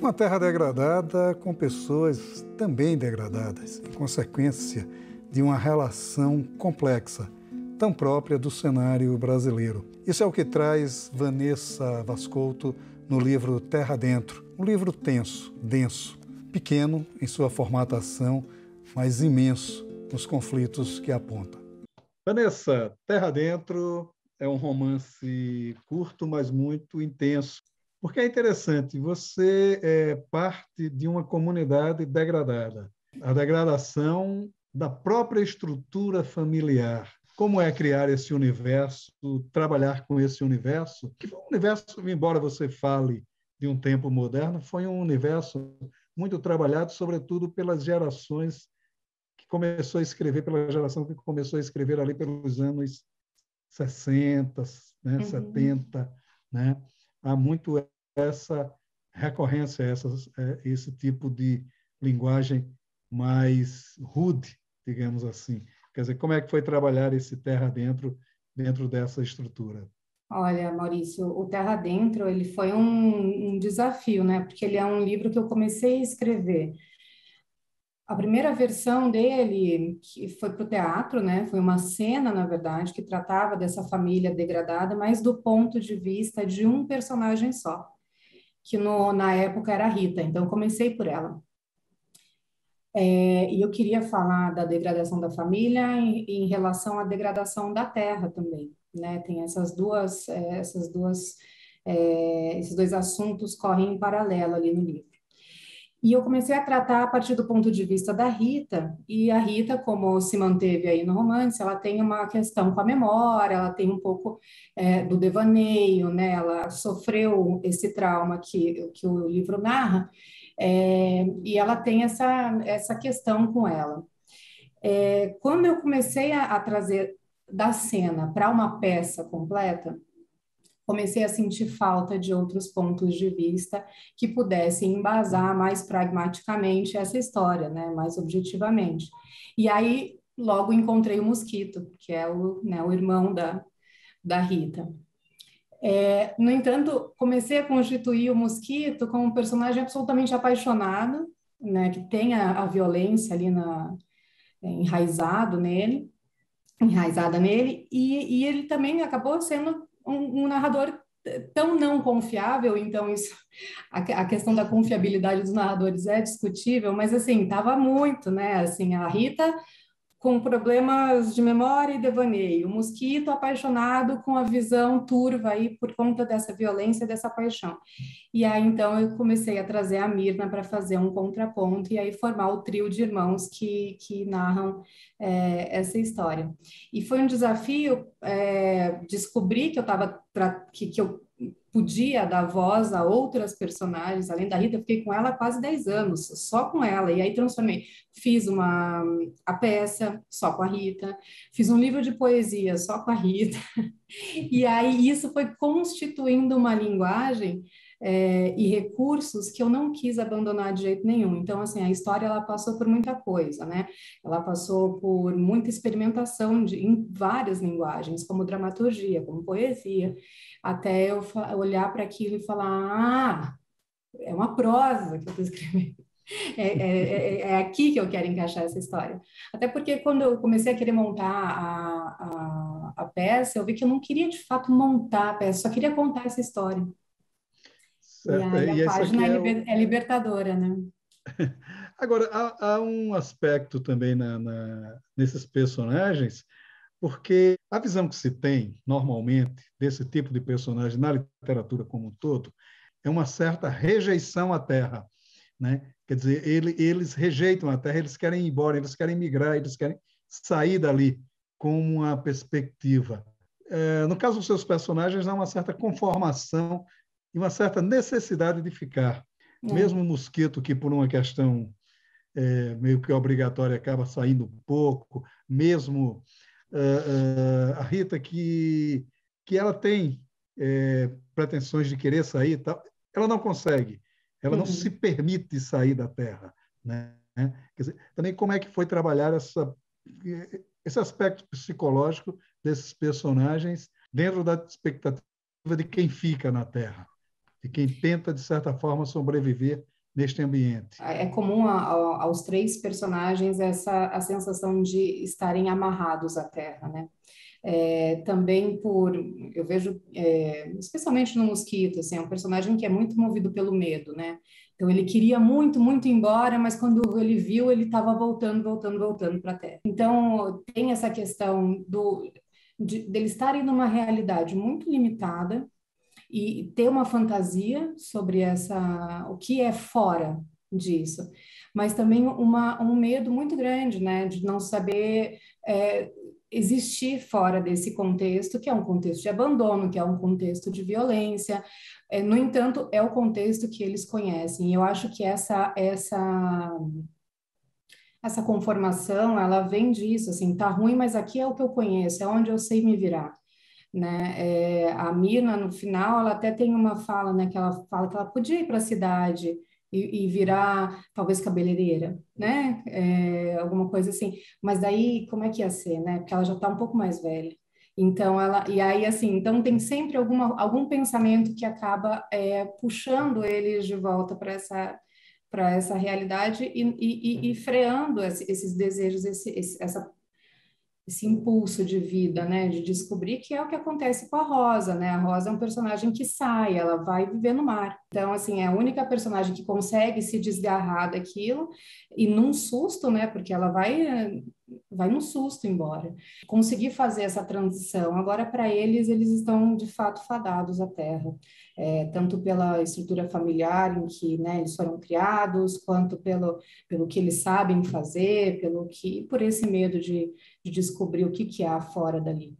Uma terra degradada com pessoas também degradadas, em consequência de uma relação complexa, tão própria do cenário brasileiro. Isso é o que traz Vanessa Vascolto no livro Terra Dentro, um livro tenso, denso, pequeno em sua formatação, mas imenso nos conflitos que aponta. Vanessa, Terra Dentro é um romance curto, mas muito intenso. Porque é interessante, você é parte de uma comunidade degradada. A degradação da própria estrutura familiar. Como é criar esse universo, trabalhar com esse universo, que foi um universo, embora você fale de um tempo moderno, foi um universo muito trabalhado, sobretudo pelas gerações que começou a escrever, pela geração que começou a escrever ali pelos anos 60, né, 70, né? Há muito essa recorrência, esse tipo de linguagem mais rude, digamos assim. Quer dizer, como é que foi trabalhar esse Terra dentro dessa estrutura? Olha, Maurício, o Terra Dentro, ele foi um desafio, né? Porque ele é um livro que eu comecei a escrever. A primeira versão dele, que foi para o teatro, né? Foi uma cena, na verdade, que tratava dessa família degradada, mas do ponto de vista de um personagem só, que na época era a Rita. Então, eu comecei por ela. E eu queria falar da degradação da família em relação à degradação da terra também, né? Tem esses dois assuntos correm em paralelo ali no livro. E eu comecei a tratar a partir do ponto de vista da Rita, e a Rita, como se manteve aí no romance, ela tem uma questão com a memória, ela tem um pouco do devaneio, né? Ela sofreu esse trauma que o livro narra, e ela tem essa questão com ela. Quando eu comecei a trazer da cena para uma peça completa, comecei a sentir falta de outros pontos de vista que pudessem embasar mais pragmaticamente essa história, né, mais objetivamente. E aí, logo encontrei o Mosquito, que é o irmão da Rita. No entanto, comecei a constituir o Mosquito como um personagem absolutamente apaixonado, né, que tem a violência ali enraizada nele, e ele também acabou sendo um narrador tão não confiável, então a questão da confiabilidade dos narradores é discutível, mas assim, estava muito, né, assim, a Rita com problemas de memória e devaneio, o Mosquito apaixonado com a visão turva aí por conta dessa violência, dessa paixão. E aí, então, eu comecei a trazer a Mirna para fazer um contraponto e aí formar o trio de irmãos que narram essa história. E foi um desafio descobrir que eu podia dar voz a outras personagens, além da Rita, eu fiquei com ela há quase 10 anos, só com ela, e aí fiz a peça só com a Rita, fiz um livro de poesia só com a Rita, e aí isso foi constituindo uma linguagem e recursos que eu não quis abandonar de jeito nenhum. Então, assim, a história ela passou por muita coisa, né? Ela passou por muita experimentação em várias linguagens, como dramaturgia, como poesia, até eu olhar para aquilo e falar, é uma prosa que eu estou escrevendo. É aqui que eu quero encaixar essa história. Até porque quando eu comecei a querer montar a peça, eu vi que eu não queria de fato montar a peça, só queria contar essa história. Certo. E aí E a esse aqui página é libertadora, né? Agora, há um aspecto também nesses personagens, porque a visão que se tem, normalmente, desse tipo de personagem na literatura como um todo, é uma certa rejeição à Terra, né? Quer dizer, eles rejeitam a Terra, eles querem ir embora, eles querem migrar, eles querem sair dali com uma perspectiva. No caso dos seus personagens, há uma certa conformação e uma certa necessidade de ficar. Mesmo o Mosquito, que por uma questão meio que obrigatória acaba saindo um pouco, mesmo a Rita, que ela tem pretensões de querer sair, tal, ela não consegue, ela não se permite sair da Terra, né? Quer dizer, também como é que foi trabalhar esse aspecto psicológico desses personagens dentro da expectativa de quem fica na Terra, de quem tenta, de certa forma, sobreviver neste ambiente? É comum aos três personagens a sensação de estarem amarrados à terra, né? Também eu vejo, especialmente no Mosquito, assim, é um personagem que é muito movido pelo medo, né? Então ele queria muito, muito ir embora, mas quando ele viu, ele estava voltando para a Terra. Então tem essa questão dele estarem numa realidade muito limitada e ter uma fantasia sobre o que é fora disso, mas também um medo muito grande, né, de não saber existir fora desse contexto, que é um contexto de abandono, que é um contexto de violência. No entanto, é o contexto que eles conhecem. E eu acho que essa conformação, ela vem disso, assim, tá ruim, mas aqui é o que eu conheço, é onde eu sei me virar, né? A Mirna, no final, ela até tem uma fala, né, que ela fala que ela podia ir para a cidade e virar, talvez, cabeleireira, né? Alguma coisa assim. Mas daí, como é que ia ser, né? Porque ela já está um pouco mais velha. Então, e aí, assim, então tem sempre algum pensamento que acaba puxando eles de volta para essa realidade e freando esses desejos, esse impulso de vida, né, de descobrir, que é o que acontece com a Rosa, né? A Rosa é um personagem que sai, ela vai viver no mar. Então, assim, é a única personagem que consegue se desgarrar daquilo e num susto, né? Porque ela vai num susto embora. Conseguir fazer essa transição. Agora, para eles estão de fato fadados à terra, tanto pela estrutura familiar em que, né, eles foram criados, quanto pelo que eles sabem fazer, por esse medo de descobrir o que há fora dali.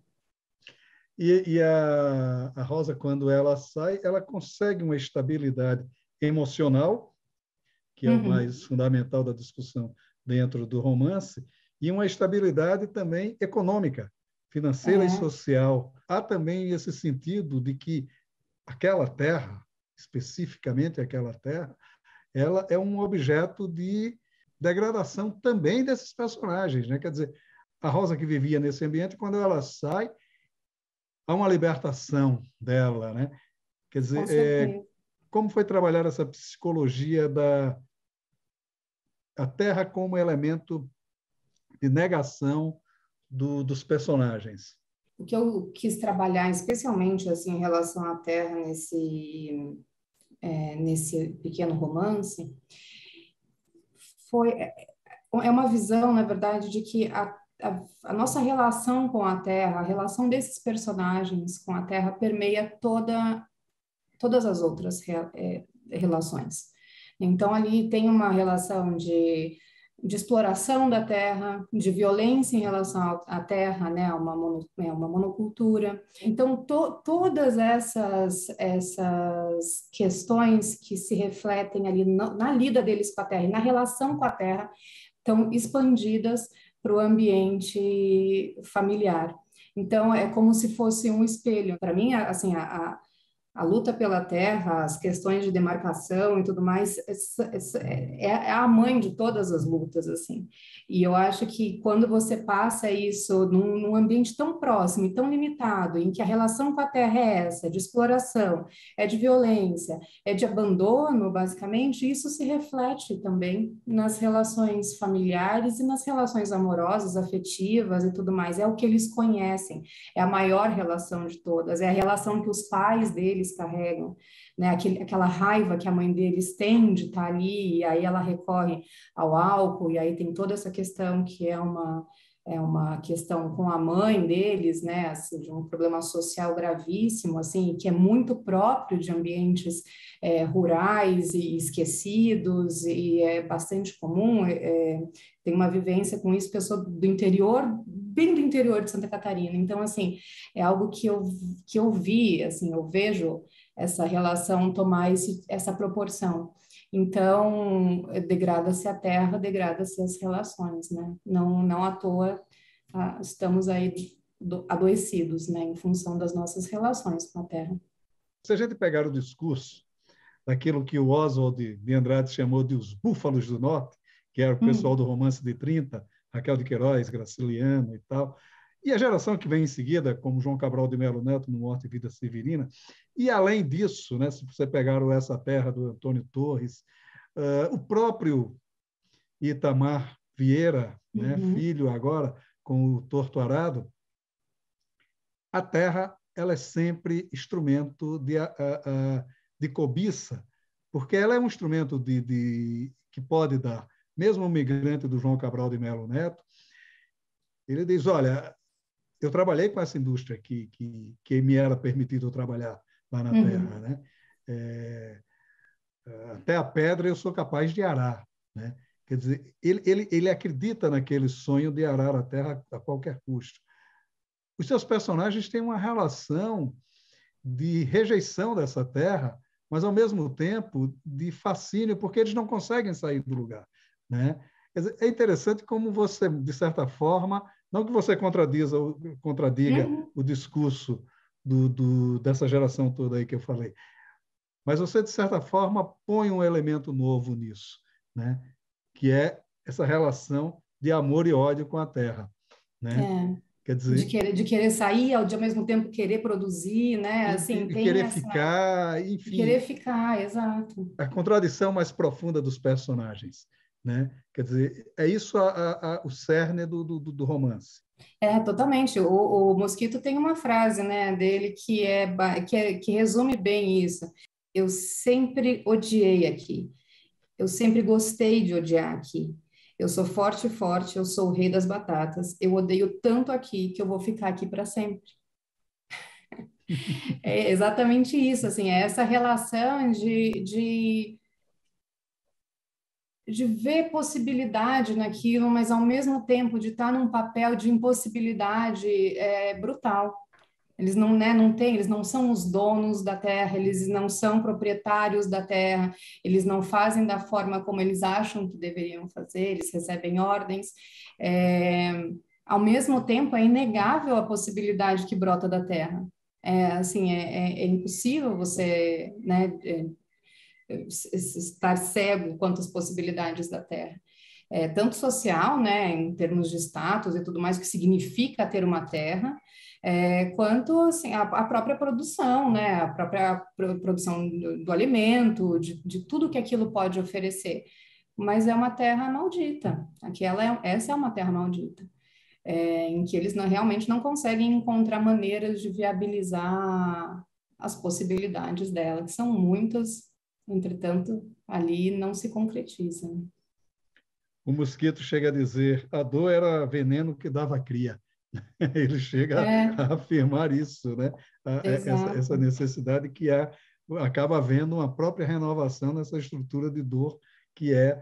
E a Rosa, quando ela sai, ela consegue uma estabilidade emocional, que é o Uhum. mais fundamental da discussão dentro do romance, e uma estabilidade também econômica, financeira e É, social. Há também esse sentido de que aquela terra, especificamente aquela terra, ela é um objeto de degradação também desses personagens, né? Quer dizer, a Rosa que vivia nesse ambiente, quando ela sai, há uma libertação dela, né? Quer com dizer, certeza. como foi trabalhar essa psicologia da a Terra como elemento de negação dos personagens? O que eu quis trabalhar, especialmente assim, em relação à Terra nesse pequeno romance, é uma visão, na verdade, de que a nossa relação com a Terra, a relação desses personagens com a Terra permeia todas as outras relações. Então, ali tem uma relação de exploração da terra, de violência em relação à terra, né, uma monocultura. Então, todas essas questões que se refletem ali na lida deles com a terra e na relação com a terra estão expandidas para o ambiente familiar. Então, é como se fosse um espelho. Para mim, assim, a luta pela terra, as questões de demarcação e tudo mais, é a mãe de todas as lutas, assim. E eu acho que quando você passa isso num ambiente tão próximo e tão limitado, em que a relação com a terra é essa, de exploração, é de violência, é de abandono, basicamente, isso se reflete também nas relações familiares e nas relações amorosas, afetivas e tudo mais. É o que eles conhecem, é a maior relação de todas, é a relação que os pais deles carregam, né? Aquela raiva que a mãe deles tem de estar ali, e aí ela recorre ao álcool, e aí tem toda essa questão que é uma questão com a mãe deles, né, assim, de um problema social gravíssimo, assim, que é muito próprio de ambientes rurais e esquecidos, e é bastante comum, tem uma vivência com isso, pessoa do interior, bem do interior de Santa Catarina, então, assim, é algo que eu vi, assim, eu vejo essa relação tomar essa proporção. Então, degrada-se a terra, degrada-se as relações, né? Não à toa estamos aí adoecidos, né, em função das nossas relações com a terra. Se a gente pegar o discurso daquilo que o Oswald de Andrade chamou de os búfalos do norte, que era o pessoal do romance de 30, Raquel de Queiroz, Graciliano e tal, e a geração que vem em seguida, como João Cabral de Melo Neto, no Morte e Vida Severina, e além disso, né, se você pegar Essa Terra, do Antônio Torres, O próprio Itamar Vieira, né, filho agora, com o Torto Arado, a terra ela é sempre instrumento de cobiça, porque ela é um instrumento que pode dar. Mesmo o migrante do João Cabral de Melo Neto, ele diz, olha, eu trabalhei com essa indústria que me era permitido trabalhar lá na terra, né? Até a pedra eu sou capaz de arar, né? Quer dizer, ele acredita naquele sonho de arar a terra a qualquer custo. Os seus personagens têm uma relação de rejeição dessa terra, mas, ao mesmo tempo, de fascínio, porque eles não conseguem sair do lugar, né? Quer dizer, é interessante como você, de certa forma, não que você contradiga o discurso dessa geração toda aí que eu falei, mas você, de certa forma, põe um elemento novo nisso, né? Que é essa relação de amor e ódio com a terra, né? Quer dizer, de querer sair, ao mesmo tempo querer produzir, né? Assim, e tem querer essa... ficar, E querer enfim, ficar, exato. a contradição mais profunda dos personagens, né? Quer dizer, é isso o cerne do romance. Totalmente. O Mosquito tem uma frase, né, dele que resume bem isso. Eu sempre odiei aqui. Eu sempre gostei de odiar aqui. Eu sou forte, forte, eu sou o rei das batatas. Eu odeio tanto aqui que eu vou ficar aqui para sempre. É exatamente isso, assim, é essa relação de ver possibilidade naquilo, mas ao mesmo tempo de estar num papel de impossibilidade brutal. Eles não, né, não têm, eles não são os donos da terra, eles não são proprietários da terra, eles não fazem da forma como eles acham que deveriam fazer, eles recebem ordens. Ao mesmo tempo, é inegável a possibilidade que brota da terra. Assim, é impossível você, né, estar cego quanto às possibilidades da terra. Tanto social, né, em termos de status e tudo mais, o que significa ter uma terra, quanto assim, a própria produção, né, a própria produção do alimento, de tudo que aquilo pode oferecer. Mas é uma terra maldita. Essa é uma terra maldita, em que eles realmente não conseguem encontrar maneiras de viabilizar as possibilidades dela, que são muitas, entretanto, ali não se concretizam. O Mosquito chega a dizer: a dor era veneno que dava cria. Ele chega a afirmar isso, né? Essa necessidade que acaba havendo uma própria renovação nessa estrutura de dor que é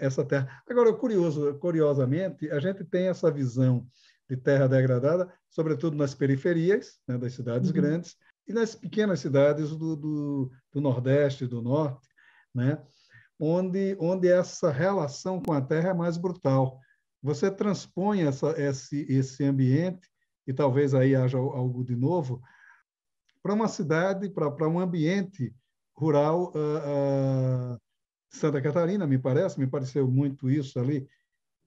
essa terra. Agora, curiosamente, a gente tem essa visão de terra degradada, sobretudo nas periferias, né, das cidades grandes, e nas pequenas cidades do Nordeste, do Norte, né? Onde essa relação com a terra é mais brutal. Você transpõe esse ambiente, e talvez aí haja algo de novo, para uma cidade, para um ambiente rural de Santa Catarina, me pareceu muito isso ali,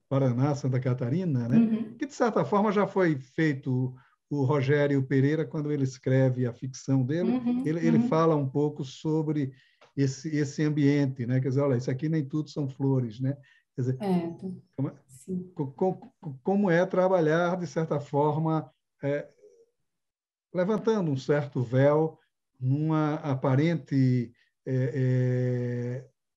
Paraná, Santa Catarina, né? Que, de certa forma, já foi feito o Rogério Pereira, quando ele escreve a ficção dele, ele fala um pouco sobre esse ambiente, né? Quer dizer, olha, isso aqui nem tudo são flores, né? Quer dizer, como é trabalhar, de certa forma, levantando um certo véu numa aparente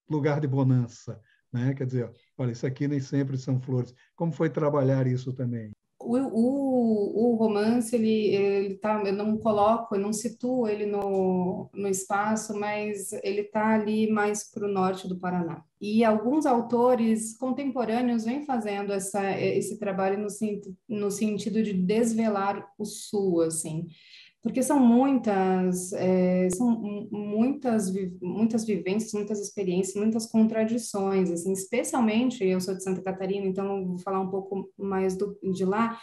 lugar de bonança, né? Quer dizer, olha, isso aqui nem sempre são flores. Como foi trabalhar isso também? O romance, ele tá, eu não coloco, eu não situo ele no espaço, mas ele está ali mais para o norte do Paraná. E alguns autores contemporâneos vêm fazendo esse trabalho no sentido de desvelar o sul, assim. Porque são muitas vivências, muitas experiências, muitas contradições, assim, especialmente, eu sou de Santa Catarina, então vou falar um pouco mais de lá,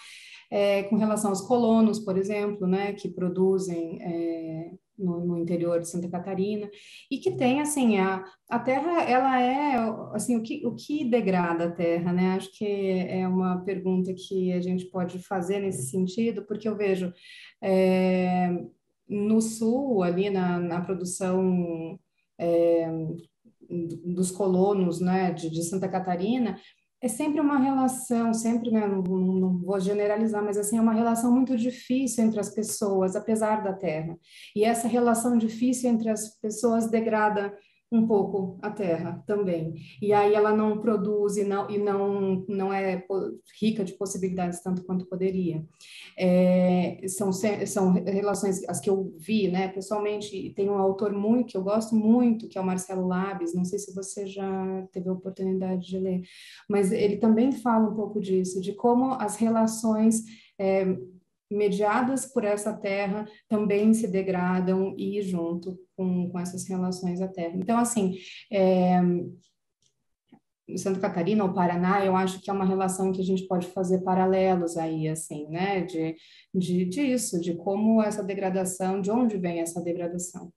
com relação aos colonos, por exemplo, né, que produzem no interior de Santa Catarina, e que tem, assim, a terra, ela é, assim, o que degrada a terra, né? Acho que é uma pergunta que a gente pode fazer nesse sentido, porque eu vejo no sul, ali na produção dos colonos, né, de Santa Catarina, é sempre uma relação, sempre, né, não vou generalizar, mas assim, é uma relação muito difícil entre as pessoas, apesar da terra. E essa relação difícil entre as pessoas degrada um pouco a terra também. E aí ela não produz e não é rica de possibilidades tanto quanto poderia. São relações, as que eu vi, né, pessoalmente, e tem um autor muito, que eu gosto muito, que é o Marcelo Labes, não sei se você já teve a oportunidade de ler, mas ele também fala um pouco disso, de como as relações mediadas por essa terra também se degradam e junto com essas relações à terra. Então, assim, Santa Catarina ou Paraná, eu acho que é uma relação que a gente pode fazer paralelos aí, assim, né, disso, de como essa degradação, de onde vem essa degradação,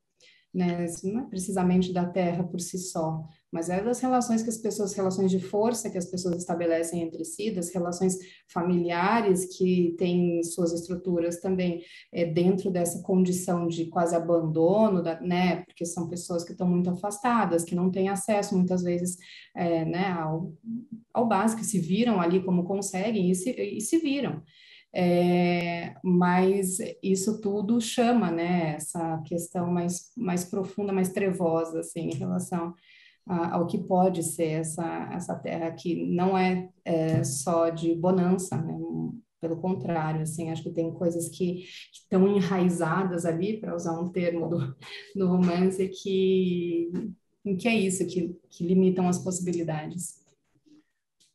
né? Isso não é precisamente da terra por si só, mas é das relações que as pessoas, relações de força que as pessoas estabelecem entre si, das relações familiares que têm suas estruturas também dentro dessa condição de quase abandono, né? Porque são pessoas que estão muito afastadas, que não têm acesso muitas vezes, né, ao básico, se viram ali como conseguem e se viram. Mas isso tudo chama, né, essa questão mais profunda, mais trevosa, assim, em relação ao que pode ser essa terra que não é só de bonança, né? Pelo contrário, assim, acho que tem coisas que estão enraizadas ali, para usar um termo do romance, que é isso, que limitam as possibilidades.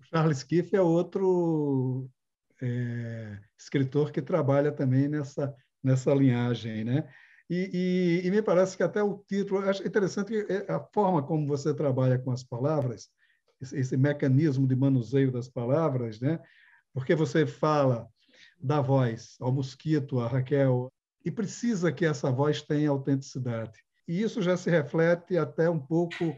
O Charles Kiff é outro escritor que trabalha também nessa linhagem, né? E me parece que até o título, eu acho interessante a forma como você trabalha com as palavras, esse mecanismo de manuseio das palavras, né? Porque você fala da voz ao mosquito, a Raquel, e precisa que essa voz tenha autenticidade. E isso já se reflete até um pouco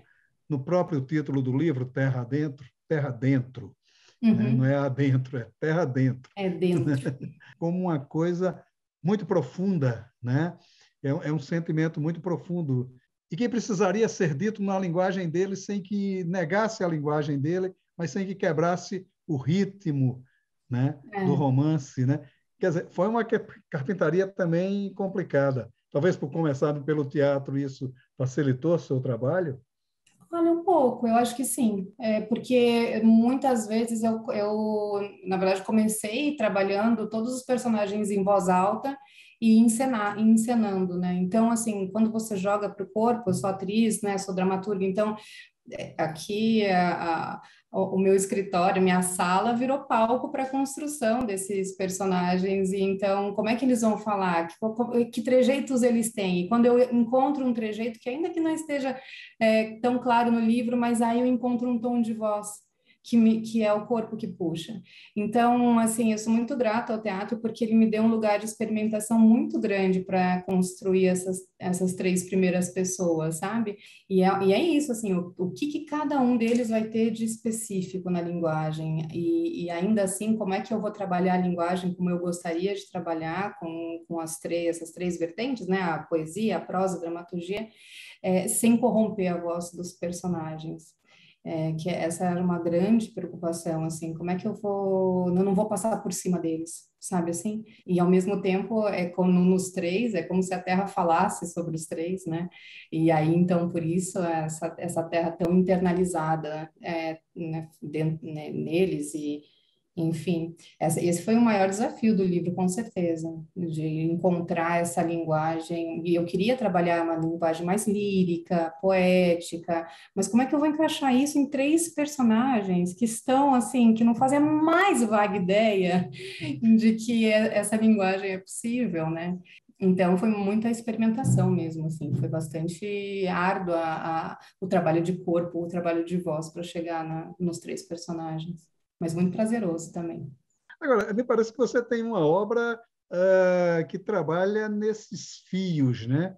no próprio título do livro, Terra Adentro, Terra Dentro, né? Não Uhum. é adentro, é terra dentro, É dentro. como uma coisa muito profunda, né? É um sentimento muito profundo e que precisaria ser dito na linguagem dele sem que negasse a linguagem dele, mas sem que quebrasse o ritmo, né, do É. romance, né? Quer dizer, foi uma carpintaria também complicada. Talvez por começar pelo teatro isso facilitou o seu trabalho. Olha, um pouco, eu acho que sim, porque muitas vezes na verdade, comecei trabalhando todos os personagens em voz alta encenando, né? Então, assim, quando você joga para o corpo, eu sou atriz, né? Sou dramaturga, então aqui o meu escritório, minha sala virou palco para a construção desses personagens. E então, como é que eles vão falar? Que trejeitos eles têm? E quando eu encontro um trejeito que ainda que não esteja tão claro no livro, mas aí eu encontro um tom de voz que é o corpo que puxa. Então, assim, eu sou muito grata ao teatro porque ele me deu um lugar de experimentação muito grande para construir essas três primeiras pessoas, sabe? E é isso, assim, o que cada um deles vai ter de específico na linguagem, e ainda assim, como é que eu vou trabalhar a linguagem como eu gostaria de trabalhar com essas três vertentes, né, a poesia, a prosa, a dramaturgia, sem corromper a voz dos personagens. Que essa era uma grande preocupação, assim, como é que eu não vou passar por cima deles, sabe assim? E ao mesmo tempo, como nos três, é como se a Terra falasse sobre os três, né? E aí, então, por isso, essa Terra tão internalizada né, neles e enfim, esse foi o maior desafio do livro, com certeza, de encontrar essa linguagem. E eu queria trabalhar uma linguagem mais lírica, poética, mas como é que eu vou encaixar isso em três personagens que estão, assim, que não fazem a mais vaga ideia de que essa linguagem é possível, né? Então, foi muita experimentação mesmo, assim, foi bastante árduo o trabalho de corpo, o trabalho de voz para chegar nos três personagens, mas muito prazeroso também. Agora, me parece que você tem uma obra que trabalha nesses fios, né?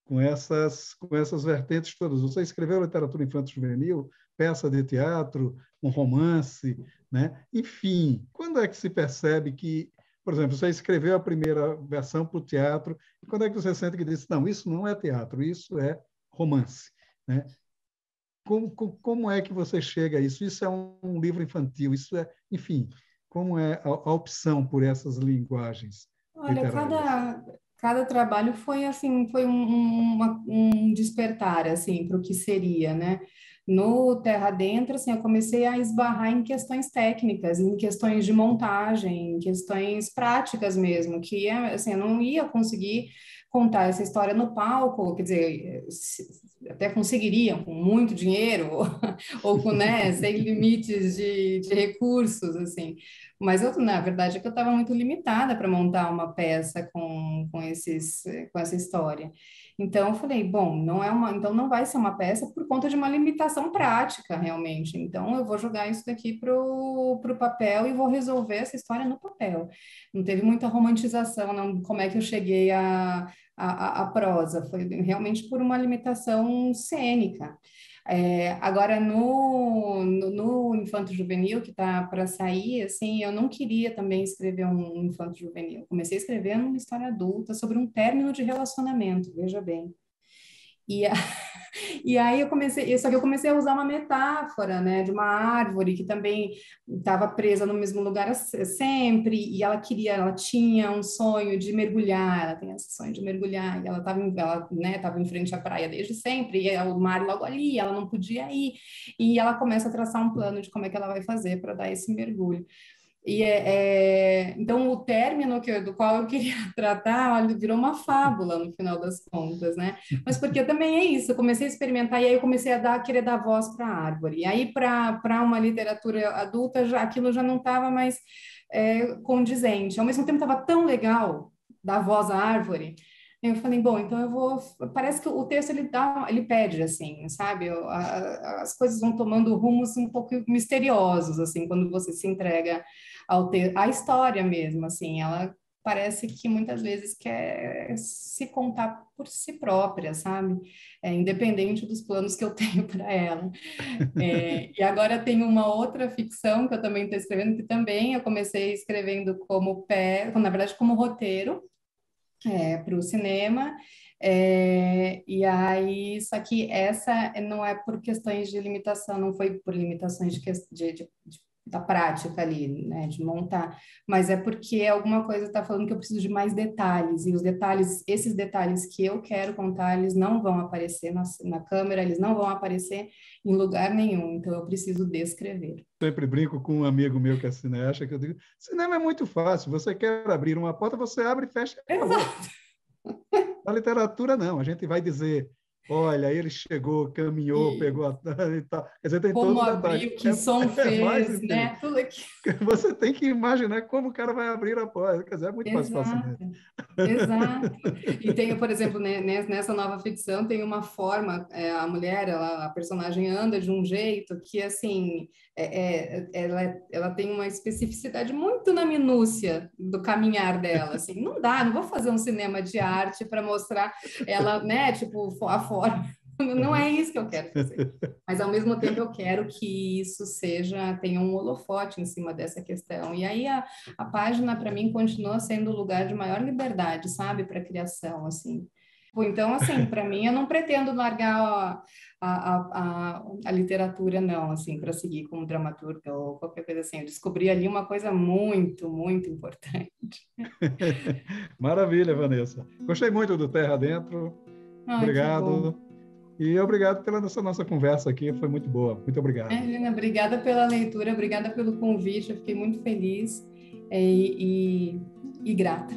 Com essas vertentes todas. Você escreveu literatura infanto-juvenil, peça de teatro, um romance, né? Enfim, quando é que se percebe que, por exemplo, você escreveu a primeira versão para o teatro, e quando é que você sente que diz, não, isso não é teatro, isso é romance, né? como é que você chega a isso? Isso é um livro infantil, isso é, enfim, como é a opção por essas linguagens Olha, literárias? cada trabalho foi assim, foi um despertar assim para o que seria, né? No Terra Dentro, assim, eu comecei a esbarrar em questões técnicas, em questões de montagem, em questões práticas mesmo, que assim, eu não ia conseguir contar essa história no palco, quer dizer, até conseguiria com muito dinheiro ou com, né, sem limites de recursos, assim. Mas eu, na verdade, é que eu estava muito limitada para montar uma peça com essa história. Então, eu falei, bom, então não vai ser uma peça por conta de uma limitação prática, realmente. Então, eu vou jogar isso daqui pro papel e vou resolver essa história no papel. Não teve muita romantização, não, como é que eu cheguei à prosa. Foi realmente por uma limitação cênica. Agora, no Infanto Juvenil, que está para sair, assim, eu não queria também escrever um Infanto Juvenil. Comecei escrevendo uma história adulta sobre um término de relacionamento, veja bem. E, a- e aí só que eu comecei a usar uma metáfora, né, de uma árvore que também estava presa no mesmo lugar sempre, e ela tinha um sonho de mergulhar, ela tem esse sonho de mergulhar, e né, tava em frente à praia desde sempre, e o mar logo ali, ela não podia ir, e ela começa a traçar um plano de como é que ela vai fazer para dar esse mergulho. Então, o término do qual eu queria tratar, olha, virou uma fábula no final das contas, né? Mas porque também é isso, eu comecei a experimentar e aí eu comecei a querer dar voz para a árvore. E aí, para uma literatura adulta, aquilo já não estava mais condizente. Ao mesmo tempo, estava tão legal dar voz à árvore. Eu falei, bom, então eu vou. Parece que o texto ele pede assim, sabe? As coisas vão tomando rumos um pouco misteriosos, assim, quando você se entrega a história mesmo, assim, ela parece que muitas vezes quer se contar por si própria, sabe? Independente dos planos que eu tenho para ela. E agora tem uma outra ficção que eu também estou escrevendo, que também eu comecei escrevendo na verdade, como roteiro, para o cinema. E aí, só que essa não é por questões de limitação, não foi por limitações da prática ali, né, de montar, mas é porque alguma coisa está falando que eu preciso de mais detalhes, e esses detalhes que eu quero contar, eles não vão aparecer na câmera, eles não vão aparecer em lugar nenhum, então eu preciso descrever. Sempre brinco com um amigo meu que é cineasta, que eu digo, cinema é muito fácil, você quer abrir uma porta, você abre e fecha e acabou. Exato. Na literatura, não, a gente vai dizer, olha, ele chegou, caminhou, pegou a... e tal. Quer dizer, tem Como todo o detalhe. abriu, que som É mais fez, incrível. né? Tudo aqui. Você tem que imaginar como o cara vai abrir a porta. Quer dizer, é muito fácil para cinema. Exato. Exato. E tem, por exemplo, né, nessa nova ficção tem uma forma, a mulher, a personagem anda de um jeito que, assim, ela tem uma especificidade muito na minúcia do caminhar dela, assim, não vou fazer um cinema de arte para mostrar ela, né, tipo, a forma, não é isso que eu quero fazer. Mas, ao mesmo tempo, eu quero que isso tenha um holofote em cima dessa questão. E aí, a página, para mim, continua sendo o lugar de maior liberdade, sabe, para criação, assim. Então, assim, para mim, eu não pretendo largar a literatura, não, assim, para seguir como dramaturga ou qualquer coisa assim. Eu descobri ali uma coisa muito, muito importante. Maravilha, Vanessa. Gostei muito do Terra Dentro. Ai, que bom. Obrigado. E obrigado pela nossa conversa aqui, foi muito boa. Muito obrigado. Helena, obrigada pela leitura, obrigada pelo convite, eu fiquei muito feliz e grata.